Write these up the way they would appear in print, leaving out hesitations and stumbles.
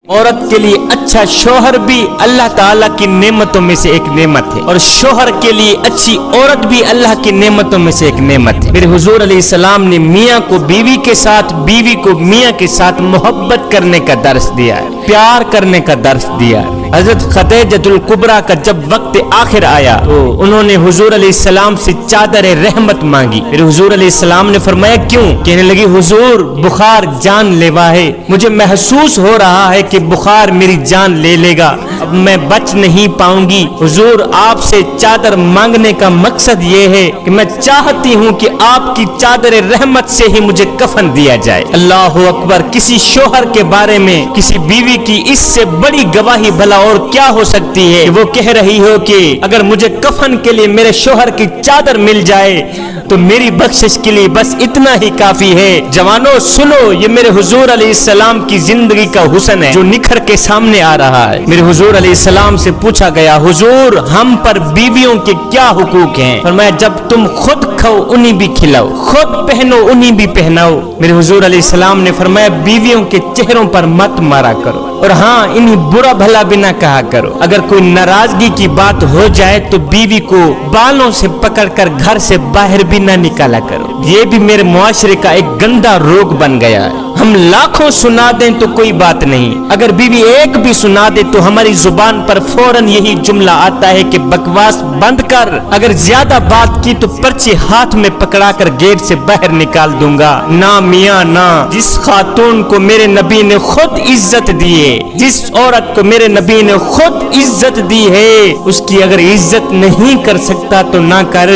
औरत के लिए अच्छा शोहर भी अल्लाह ताला की नेमतों में से एक नेमत है और शोहर के लिए अच्छी औरत भी अल्लाह की नेमतों में से एक नेमत है। मेरे हुजूर अलैहिस्सलाम ने मियाँ को बीवी के साथ, बीवी को मियाँ के साथ मोहब्बत करने का दर्स दिया है, प्यार करने का दर्स दिया है। हजरत खदीजतुल कुबरा का जब वक्त आखिर आया तो उन्होंने हुजूर अलैहिस्सलाम से चादर रहमत मांगी। फिर हुजूर अलैहिस्सलाम ने फरमाया क्यों? कहने लगी हुजूर बुखार जानलेवा है, मुझे महसूस हो रहा है कि बुखार मेरी जान ले लेगा, अब मैं बच नहीं पाऊंगी। हुजूर आपसे चादर मांगने का मकसद ये है कि मैं चाहती हूँ कि आपकी चादर रहमत से ही मुझे कफन दिया जाए। अल्लाह अकबर। किसी शोहर के बारे में किसी बीवी की इससे बड़ी गवाही भला और क्या हो सकती है कि वो कह रही हो कि अगर मुझे कफन के लिए मेरे शोहर की चादर मिल जाए तो मेरी बख्शिश के लिए बस इतना ही काफी है। जवानों सुनो, ये मेरे हुजूर अलैहिस्सलाम की जिंदगी का हुस्न है जो निखर के सामने आ रहा है। मेरे हुजूर अलैहिस्सलाम से पूछा गया हुजूर हम पर बीवियों के क्या हुकूक हैं? फरमाया जब तुम खुद खाओ उन्हीं भी खिलाओ, खुद पहनो उन्हीं भी पहनाओ। मेरे हुजूर अलैहिस्सलाम ने फरमाया बीवियों के चेहरों पर मत मारा करो और हाँ इन्हीं बुरा भला भी ना कहा करो। अगर कोई नाराजगी की बात हो जाए तो बीवी को बालों से पकड़कर घर से बाहर भी ना निकाला करो। ये भी मेरे मुआशरे का एक गंदा रोग बन गया है। हम लाखों सुना दें तो कोई बात नहीं, अगर बीवी एक भी सुना दे तो हमारी जुबान पर फौरन यही जुमला आता है कि बकवास बंद कर। अगर ज्यादा बात की तो पर्ची हाथ में पकड़ाकर गेट से बाहर निकाल दूंगा। ना मियाँ ना, जिस खातून को मेरे नबी ने खुद इज्जत दी है, जिस औरत को मेरे नबी ने खुद इज्जत दी है, उसकी अगर इज्जत नहीं कर सकता तो ना कर,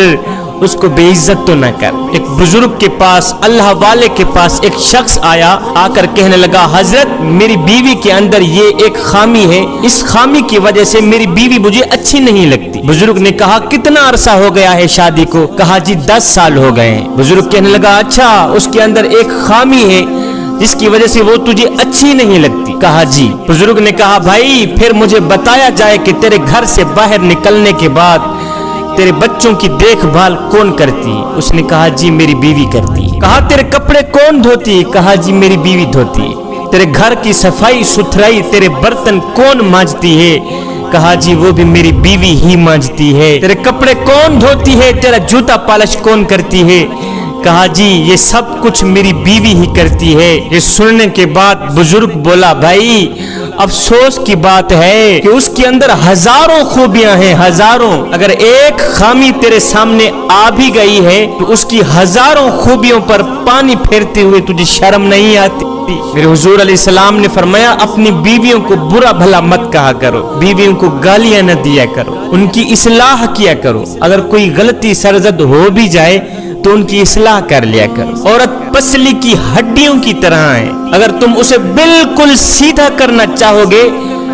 उसको बेइज्जत तो न कर। एक बुजुर्ग के पास, अल्लाह वाले के पास एक शख्स आया, आकर कहने लगा हजरत मेरी बीवी के अंदर ये एक खामी है, इस खामी की वजह से मेरी बीवी मुझे अच्छी नहीं लगती। बुजुर्ग ने कहा कितना अरसा हो गया है शादी को? कहा जी 10 साल हो गए हैं। बुजुर्ग कहने लगा अच्छा उसके अंदर एक खामी है जिसकी वजह से वो तुझे अच्छी नहीं लगती? कहा जी। बुजुर्ग ने कहा भाई फिर मुझे बताया जाए कि तेरे घर से बाहर निकलने के बाद तेरे बच्चों की देखभाल कौन करती है? उसने कहा जी मेरी बीवी करती है। कहा तेरे कपड़े कौन धोती है? कहा जी मेरी बीवी धोती है। तेरे घर की सफाई सुथराई, तेरे बर्तन कौन मांजती है? कहा जी वो भी मेरी बीवी ही मांजती है। तेरे कपड़े कौन धोती है? तेरा जूता पालिश कौन करती है? कहा जी ये सब कुछ मेरी बीवी ही करती है। ये सुनने के बाद बुजुर्ग बोला भाई अफसोस की बात है कि उसके अंदर हजारों खूबियां हैं, हजारों। अगर एक खामी तेरे सामने आ भी गई है तो उसकी हजारों खूबियों पर पानी फेरते हुए तुझे शर्म नहीं आती? मेरे हुजूर अलैहिस्सलाम ने फरमाया अपनी बीवियों को बुरा भला मत कहा करो, बीवियों को गालियां न दिया करो, उनकी इस्लाह किया करो। अगर कोई गलती सरजद हो भी जाए तो उनकी इस्लाह कर लिया करो। औरत पसली की हड्डियों की तरह है, अगर तुम उसे बिल्कुल सीधा करना चाहोगे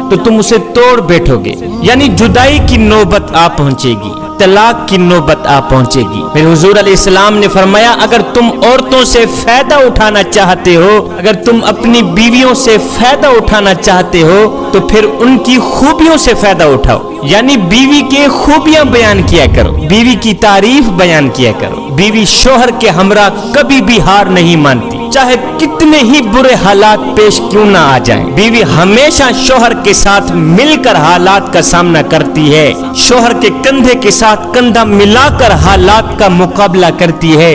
तो तुम उसे तोड़ बैठोगे, यानी जुदाई की नौबत आ पहुंचेगी, तलाक की नौबत आ पहुंचेगी। मेरे हुजूर अलैहिस्सलाम ने फरमाया अगर तुम औरतों से फायदा उठाना चाहते हो, अगर तुम अपनी बीवियों से फायदा उठाना चाहते हो तो फिर उनकी खूबियों से फायदा उठाओ, यानी बीवी के खूबियां बयान किया करो, बीवी की तारीफ बयान किया करो। बीवी शोहर के हमरा कभी भी हार नहीं मानती, चाहे कितने ही बुरे हालात पेश क्यों ना आ जाएं। बीवी हमेशा शोहर के साथ मिलकर हालात का सामना करती है, शोहर के कंधे के साथ कंधा मिलाकर हालात का मुकाबला करती है।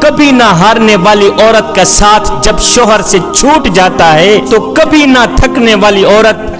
कभी ना हारने वाली औरत का साथ जब शोहर से छूट जाता है तो कभी ना थकने वाली औरत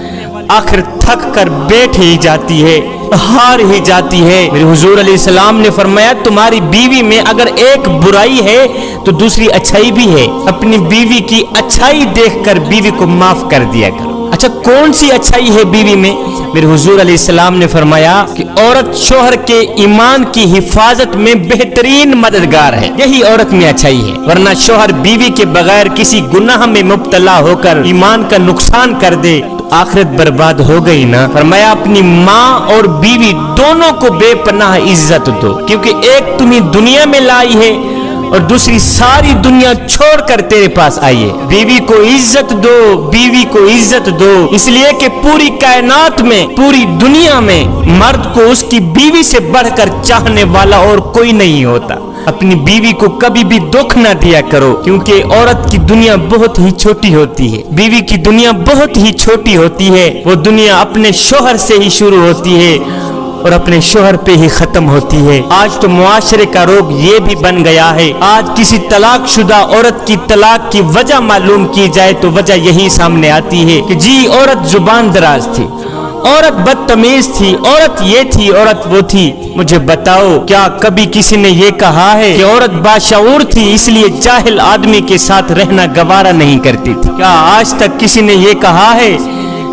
आखिर थक कर बैठ ही जाती है, हार ही जाती है। मेरे हुजूर अलैहिस्सलाम ने फरमाया तुम्हारी बीवी में अगर एक बुराई है तो दूसरी अच्छाई भी है, अपनी बीवी की अच्छाई देखकर बीवी को माफ कर दिया करो। अच्छा कौन सी अच्छाई है बीवी में? मेरे हुजूर अलैहिस्सलाम ने फरमाया कि औरत शोहर के ईमान की हिफाजत में बेहतरीन मददगार है, यही औरत में अच्छाई है। वरना शोहर बीवी के बगैर किसी गुनाह में मुब्तला होकर ईमान का नुकसान कर दे तो आखिरत बर्बाद हो गई ना। फरमाया अपनी माँ और बीवी दोनों को बेपनाह इज्जत दो, क्योंकि एक तुम्हें दुनिया में लाई है और दूसरी सारी दुनिया छोड़कर तेरे पास आई है। बीवी को इज्जत दो, बीवी को इज्जत दो, इसलिए कि पूरी कायनात में, पूरी दुनिया में मर्द को उसकी बीवी से बढ़कर चाहने वाला और कोई नहीं होता। अपनी बीवी को कभी भी दुख ना दिया करो, क्योंकि औरत की दुनिया बहुत ही छोटी होती है। बीवी की दुनिया बहुत ही छोटी होती है। वो दुनिया अपने शोहर से ही शुरू होती है और अपने शोहर पे ही खत्म होती है। आज तो मुआशरे का रोग ये भी बन गया है। आज किसी तलाक शुदा औरत की तलाक की वजह मालूम की जाए तो वजह यही सामने आती है कि जी औरत जुबान दराज थी, औरत बदतमीज थी, औरत ये थी, औरत वो थी। मुझे बताओ, क्या कभी किसी ने ये कहा है कि औरत बाशऊर थी इसलिए जाहिल आदमी के साथ रहना गवारा नहीं करती थी? क्या आज तक किसी ने ये कहा है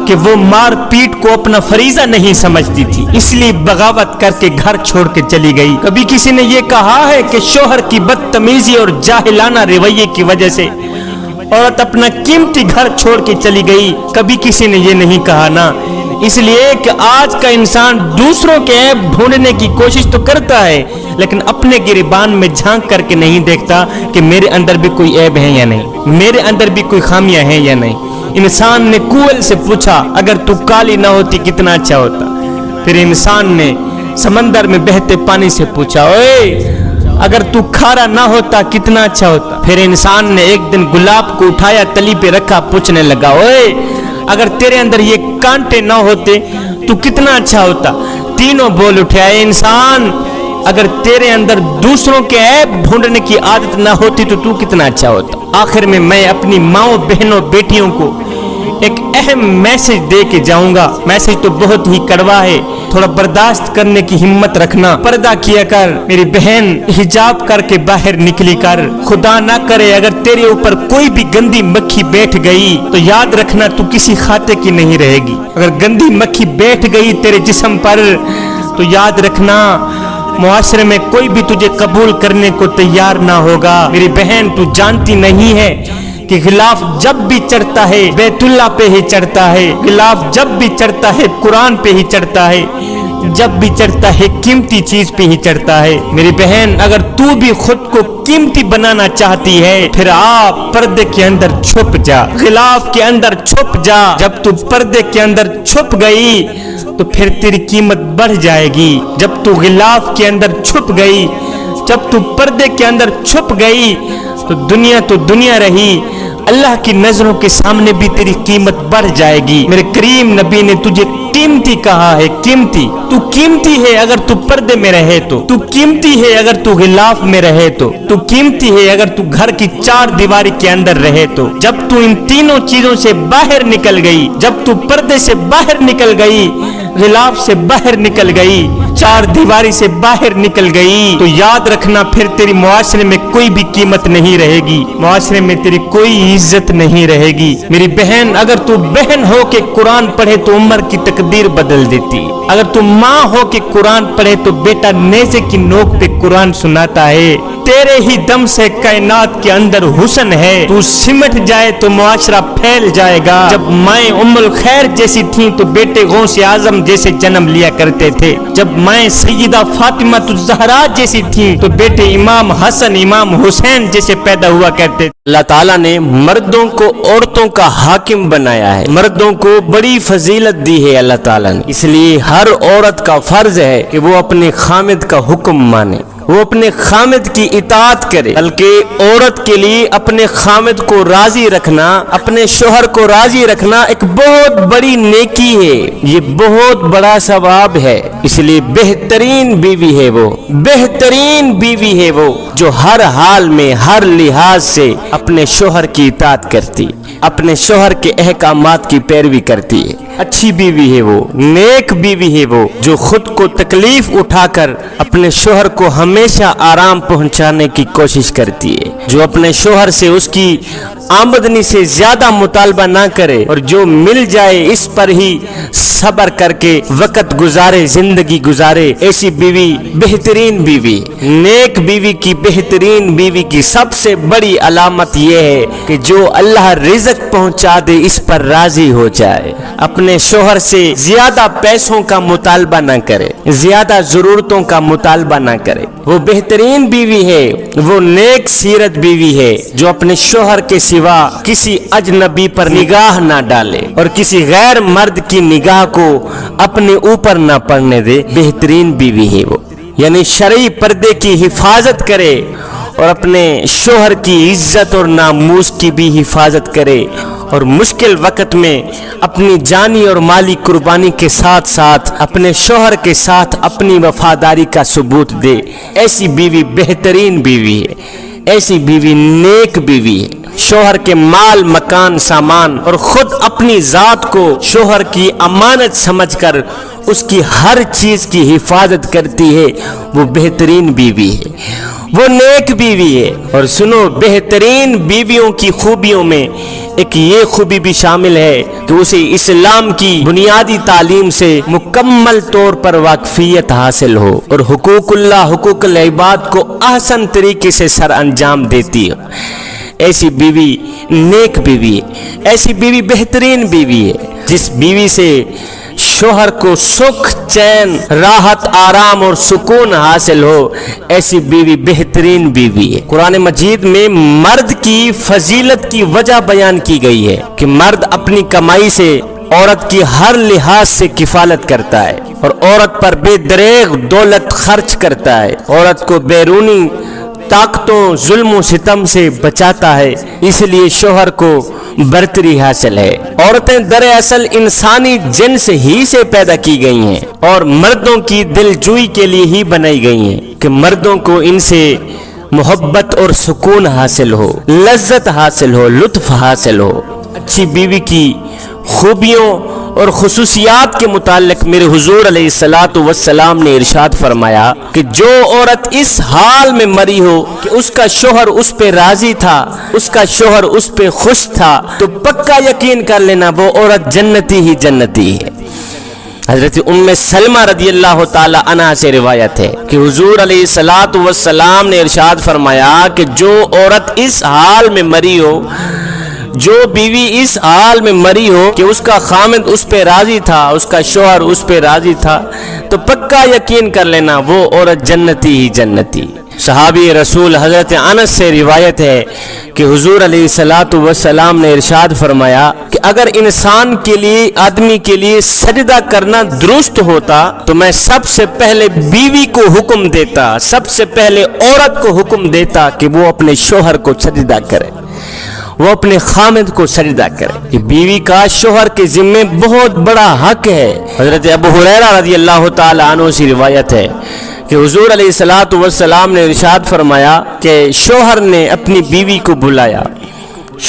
कि वो मार पीट को अपना फरीजा नहीं समझती थी इसलिए बगावत करके घर छोड़ के चली गई? कभी किसी ने ये कहा है कि शोहर की बदतमीजी और जाहिलाना रवैये की वजह से औरत अपना कीमती घर छोड़ के चली गई? कभी किसी ने ये नहीं कहा ना। इसलिए कि आज का इंसान दूसरों के ऐब ढूंढने की कोशिश तो करता है, लेकिन अपने गिरबान में झांक करके नहीं देखता कि मेरे अंदर भी कोई ऐब है या नहीं, मेरे अंदर भी कोई खामियां हैं या नहीं। इंसान ने कुएल से पूछा, अगर तू काली ना होती कितना अच्छा होता। फिर इंसान ने समंदर में बहते पानी से पूछा, ओए अगर तू खारा ना होता कितना अच्छा होता। फिर इंसान ने एक दिन गुलाब को उठाया, तली पे रखा, पूछने लगा, ओए अगर तेरे अंदर ये कांटे ना होते तू कितना अच्छा होता। तीनों बोल उठे, इंसान अगर तेरे अंदर दूसरों के ऐब ढूंढने की आदत ना होती तो तू कितना अच्छा होता। आखिर में मैं अपनी माओ बहनों बेटियों को एक अहम मैसेज दे के जाऊंगा। मैसेज तो बहुत ही कड़वा है, थोड़ा बर्दाश्त करने की हिम्मत रखना। पर्दा किया कर मेरी बहन, हिजाब करके बाहर निकली कर। खुदा ना करे अगर तेरे ऊपर कोई भी गंदी मक्खी बैठ गई तो याद रखना तू किसी खाते की नहीं रहेगी। अगर गंदी मक्खी बैठ गई तेरे जिस्म पर तो याद रखना मुआशरे में कोई भी तुझे कबूल करने को तैयार ना होगा। मेरी बहन, तू जानती नहीं है कि गिलाफ जब भी चढ़ता है बैतुल्ला पे ही चढ़ता है, गिलाफ जब भी चढ़ता है कुरान पे ही चढ़ता है, जब भी चढ़ता है कीमती चीज पे ही चढ़ता है। मेरी बहन, अगर तू भी खुद को कीमती बनाना चाहती है फिर आप पर्दे के अंदर छुप जा, गिलाफ के अंदर छुप जा। जब तू पर्दे के अंदर छुप गई तो फिर तेरी कीमत बढ़ जाएगी। जब तू गिलाफ के अंदर छुप गई, जब तू पर्दे के अंदर छुप गई तो दुनिया रही, अल्लाह की नजरों के सामने भी तेरी कीमत बढ़ जाएगी। मेरे करीम नबी ने तुझे कीमती कहा है, कीमती। तू कीमती है अगर तू पर्दे में रहे तो, तू कीमती है अगर तू गिलाफ में रहे तो, तू कीमती है अगर तू घर की चार दीवारी के अंदर रहे तो। जब तू इन तीनों चीजों से बाहर निकल गई, जब तू पर्दे से बाहर निकल गई, गिलाफ से बाहर निकल गई, चार दीवारी से बाहर निकल गई तो याद रखना फिर तेरी मुआशरे में कोई भी कीमत नहीं रहेगी, मुआशरे में तेरी कोई इज्जत नहीं रहेगी। मेरी बहन, अगर तू बहन हो के कुरान पढ़े तो उम्र की तकदीर बदल देती। अगर तू माँ हो के कुरान पढ़े तो बेटा नेज़े की नोक पे कुरान सुनाता है। तेरे ही दम से कायनात के अंदर हुस्न है, तू सिमट जाए तो मुआशरा फैल जाएगा। जब माए उम्मुल खैर जैसी थी तो बेटे गौसे आजम जैसे जन्म लिया करते थे। जब माए सैयदा फातिमा ज़हरा जैसी थी तो बेटे इमाम हसन इमाम हुसैन जैसे पैदा हुआ करते थे। अल्लाह ताला ने मर्दों को औरतों का हाकिम बनाया है, मर्दों को बड़ी फजीलत दी है अल्लाह ताला ने। इसलिए हर औरत का फर्ज है कि वो अपने खामिद का हुक्म माने, वो अपने खामिद की इताअत करे। बल्कि औरत के लिए अपने खामिद को राजी रखना, अपने शोहर को राजी रखना एक बहुत बड़ी नेकी है, ये बहुत बड़ा सवाब है। इसलिए बेहतरीन बीवी है वो, बेहतरीन बीवी है वो जो हर हाल में हर लिहाज से अपने शोहर की इताअत करती, अपने शोहर के अहकामात की पैरवी करती है। अच्छी बीवी है वो, नेक बीवी है वो जो खुद को तकलीफ उठाकर अपने शोहर को हमेशा आराम पहुंचाने की कोशिश करती है, जो अपने शोहर से उसकी आमदनी से ज्यादा मुतालबा ना करे और जो मिल जाए इस पर ही सब्र करके वक्त गुजारे, जिंदगी गुजारे। ऐसी बीवी बेहतरीन बीवी। नेक बीवी की, बेहतरीन बीवी की सबसे बड़ी अलामत यह है कि जो अल्लाह रिज़्क पहुंचा दे इस पर राजी हो जाए, अपने शोहर से ज्यादा पैसों का मुतालबा ना करे, ज्यादा जरूरतों का मुतालबा ना करे। वो बेहतरीन बीवी है, वो नेक सीरत बीवी है जो अपने शोहर के सिवा किसी अजनबी पर निगाह ना डाले और किसी गैर मर्द की निगाह को अपने ऊपर ना पड़ने दे। बेहतरीन बीवी है वो। یعنی شرعی پردے کی حفاظت کرے اور اپنے شوہر کی عزت اور ناموس کی بھی حفاظت کرے اور مشکل وقت میں اپنی جانی اور مالی قربانی کے ساتھ ساتھ اپنے شوہر کے ساتھ اپنی وفاداری کا ثبوت دے، ایسی بیوی بہترین بیوی ہے، ایسی بیوی نیک بیوی ہے۔ شوہر کے مال مکان سامان اور خود اپنی ذات کو شوہر کی امانت سمجھ کر اس کی ہر چیز کی حفاظت کرتی ہے، وہ بہترین بیوی ہے، وہ نیک بیوی ہے۔ اور سنو، بہترین بیویوں کی خوبیوں میں ایک یہ خوبی بھی شامل ہے کہ اسے اسلام کی بنیادی تعلیم سے مکمل طور پر واقفیت حاصل ہو اور حقوق اللہ، حقوق العباد کو احسن طریقے سے سر انجام دیتی ہے۔ ایسی بیوی نیک بیوی ہے، ایسی بیوی بہترین بیوی ہے جس بیوی سے شوہر کو سکھ، چین، راحت، آرام اور سکون حاصل ہو، ایسی بیوی بہترین بیوی ہے۔ قرآن مجید میں مرد کی فضیلت کی وجہ بیان کی گئی ہے کہ مرد اپنی کمائی سے عورت کی ہر لحاظ سے کفالت کرتا ہے اور عورت پر بے دریغ دولت خرچ کرتا ہے، عورت کو بیرونی طاقتوں، ظلم و ستم سے بچاتا ہے، اس لیے شوہر کو برتری حاصل ہے۔ عورتیں دراصل انسانی جنس ہی سے پیدا کی گئی ہیں اور مردوں کی دلجوئی کے لیے ہی بنائی گئی ہیں کہ مردوں کو ان سے محبت اور سکون حاصل ہو، لذت حاصل ہو، لطف حاصل ہو۔ اچھی بیوی کی خوبیوں اور خصوصیات کے متعلق میرے حضور علیہ السلام نے ارشاد فرمایا کہ جو عورت اس حال میں مری ہو کہ اس کا شوہر اس پہ راضی تھا، اس کا شوہر اس پہ خوش تھا، تو پکا یقین کر لینا وہ عورت جنتی ہی جنتی ہے۔ حضرت ام سلمہ رضی اللہ تعالی عنہا سے روایت ہے کہ حضور علیہ السلام نے ارشاد فرمایا کہ جو عورت اس حال میں مری ہو، جو بیوی اس حال میں مری ہو کہ اس کا خامد اس پہ راضی تھا، اس کا شوہر اس پہ راضی تھا، تو پکا یقین کر لینا وہ عورت جنتی ہی جنتی۔ صحابی رسول حضرت انس سے روایت ہے کہ حضور علیہ السلام نے ارشاد فرمایا کہ اگر انسان کے لیے، آدمی کے لیے سجدہ کرنا درست ہوتا تو میں سب سے پہلے بیوی کو حکم دیتا، سب سے پہلے عورت کو حکم دیتا کہ وہ اپنے شوہر کو سجدہ کرے، وہ اپنے خامد کو سجدہ کرے۔ یہ بیوی کا شوہر کے ذمے بہت بڑا حق ہے۔ حضرت ابو ہریرہ رضی اللہ تعالی عنہ سے روایت ہے کہ حضور علیہ السلام نے ارشاد فرمایا کہ شوہر نے اپنی بیوی کو بلایا،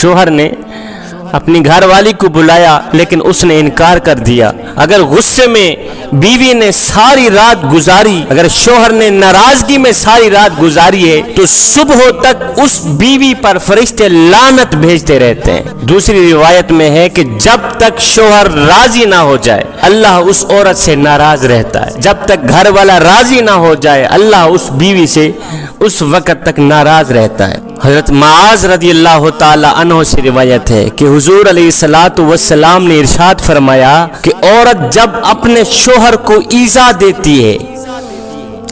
شوہر نے اپنی گھر والی کو بلایا لیکن اس نے انکار کر دیا۔ اگر غصے میں بیوی نے ساری رات گزاری، اگر شوہر نے ناراضگی میں ساری رات گزاری ہے تو صبح تک اس بیوی پر فرشتے لعنت بھیجتے رہتے ہیں۔ دوسری روایت میں ہے کہ جب تک شوہر راضی نہ ہو جائے اللہ اس عورت سے ناراض رہتا ہے، جب تک گھر والا راضی نہ ہو جائے اللہ اس بیوی سے اس وقت تک ناراض رہتا ہے۔ حضرت معاذ رضی اللہ تعالی عنہ سے روایت ہے کہ حضور علیہ السلام نے ارشاد فرمایا کہ عورت جب اپنے شوہر کو ایذا دیتی ہے،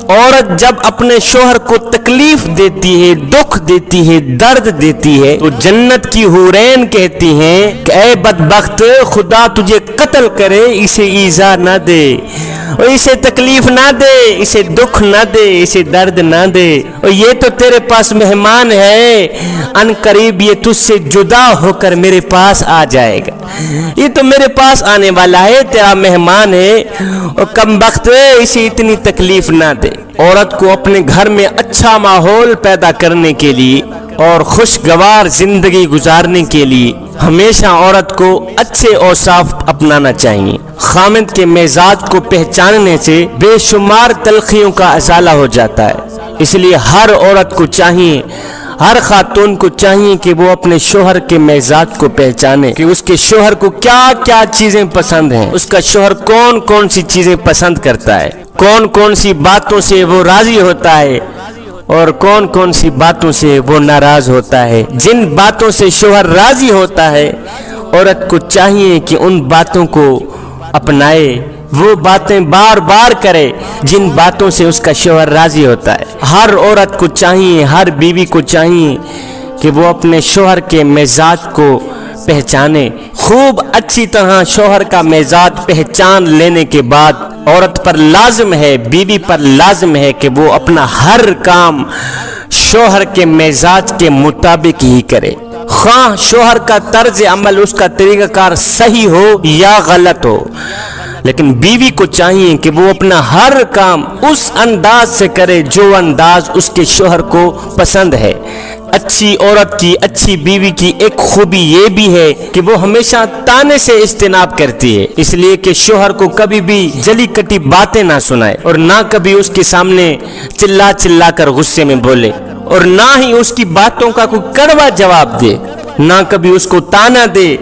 عورت جب اپنے شوہر کو تکلیف دیتی ہے، دکھ دیتی ہے، درد دیتی ہے تو جنت کی حورین کہتی ہیں کہ اے بدبخت، خدا تجھے قتل کرے، اسے ایذا نہ دے اور اسے تکلیف نہ دے، اسے دکھ نہ دے، اسے درد نہ دے، اور یہ تو تیرے پاس مہمان ہے، ان قریب یہ تجھ سے جدا ہو کر میرے پاس آ جائے گا، یہ تو میرے پاس آنے والا ہے، تیرا مہمان ہے، اور کم بخت اسے اتنی تکلیف نہ دے۔ عورت کو اپنے گھر میں اچھا ماحول پیدا کرنے کے لیے اور خوشگوار زندگی گزارنے کے لیے ہمیشہ عورت کو اچھے اوصاف اپنانا چاہیے۔ خامد کے مزاج کو پہچاننے سے بے شمار تلخیوں کا ازالہ ہو جاتا ہے، اس لیے ہر عورت کو چاہیے، ہر خاتون کو چاہیے کہ وہ اپنے شوہر کے مزاج کو پہچانے کہ اس کے شوہر کو کیا کیا چیزیں پسند ہیں، اس کا شوہر کون کون سی چیزیں پسند کرتا ہے، کون کون سی باتوں سے وہ راضی ہوتا ہے اور کون کون سی باتوں سے وہ ناراض ہوتا ہے۔ جن باتوں سے شوہر راضی ہوتا ہے عورت کو چاہیے کہ ان باتوں کو اپنائے، وہ باتیں بار بار کرے جن باتوں سے اس کا شوہر راضی ہوتا ہے۔ ہر عورت کو چاہیے، ہر بیوی کو چاہیے کہ وہ اپنے شوہر کے مزاج کو पहचाने। खूब अच्छी तरह शौहर का मिजाज पहचान लेने के बाद औरत पर लाजिम है, बीवी पर लाजिम है कि वो अपना हर काम शौहर के मिजाज के मुताबिक ही करे। ख़्वाह शौहर का तर्ज अमल, उसका तरीक़ाकार सही हो या गलत हो, लेकिन बीवी को चाहिए कि वो अपना हर काम उस अंदाज से करे जो अंदाज उसके शौहर को पसंद है। अच्छी औरत की, अच्छी बीवी की एक खूबी ये भी है कि वो हमेशा ताने से इज्तिनाब करती है, इसलिए कि शौहर को कभी भी जली कटी बातें ना सुनाए और ना कभी उसके सामने चिल्ला चिल्ला कर गुस्से में बोले और ना ही उसकी बातों का कोई कड़वा जवाब दे, ना कभी उसको ताना दे,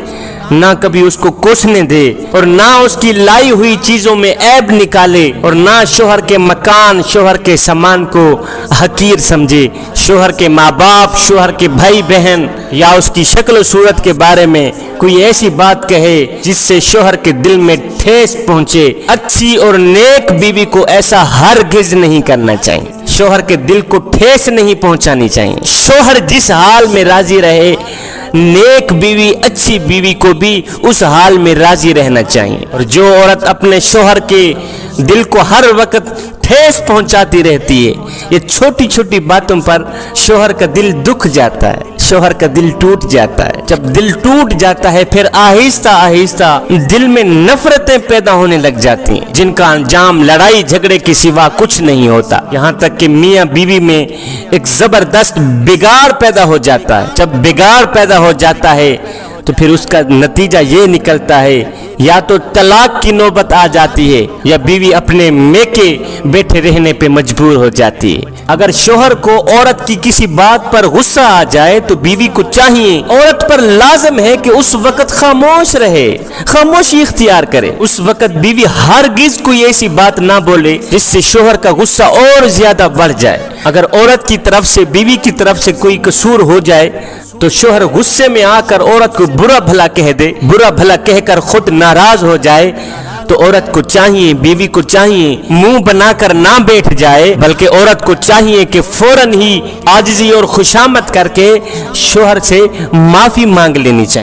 ना कभी उसको कोसने दे और ना उसकी लाई हुई चीजों में ऐब निकाले और ना शौहर के मकान, शौहर के सामान को हकीर समझे। शौहर के माँ बाप, शौहर के भाई बहन या उसकी शक्ल सूरत के बारे में कोई ऐसी बात कहे जिससे शौहर के दिल में ठेस पहुंचे। अच्छी और नेक बीवी को ऐसा हरगिज नहीं करना चाहिए, शौहर के दिल को ठेस नहीं पहुंचानी चाहिए। शौहर जिस हाल में राजी रहे, नेक बीवी, अच्छी बीवी को भी उस हाल में राजी रहना चाहिए। और जो औरत अपने शौहर के दिल को हर वक्त ठेस पहुंचाती रहती है, ये छोटी छोटी बातों पर शौहर का दिल दुख जाता है, शौहर का दिल टूट जाता है। जब दिल टूट जाता है फिर आहिस्ता आहिस्ता दिल में नफरतें पैदा होने लग जाती हैं, जिनका अंजाम लड़ाई झगड़े के सिवा कुछ नहीं होता। यहाँ तक कि मियाँ बीवी में एक जबरदस्त बिगाड़ पैदा हो जाता है। जब बिगाड़ पैदा हो जाता है तो फिर उसका नतीजा ये निकलता है या तो तलाक की नौबत आ जाती है या बीवी अपने मेके बैठे रहने पे मजबूर हो जाती है। अगर शौहर को औरत की किसी बात पर गुस्सा आ जाए तो बीवी को चाहिए, औरत पर लाजिम है कि उस वक्त खामोश रहे, खामोशी इख्तियार करे। उस वक्त बीवी हरगिज कोई ऐसी बात ना बोले जिससे शौहर का गुस्सा और ज्यादा बढ़ जाए। अगर औरत की तरफ से, बीवी की तरफ से कोई कसूर हो जाए तो शौहर गुस्से में आकर औरत को बुरा भला कह दे, बुरा भला कहकर खुद नाराज हो जाए, तो औरत को चाहिए, बीवी को चाहिए मुंह बनाकर ना बैठ जाए, बल्कि औरत को चाहिए कि फौरन ही आजिज़ी और खुशामद करके शौहर से माफी मांग लेनी चाहिए।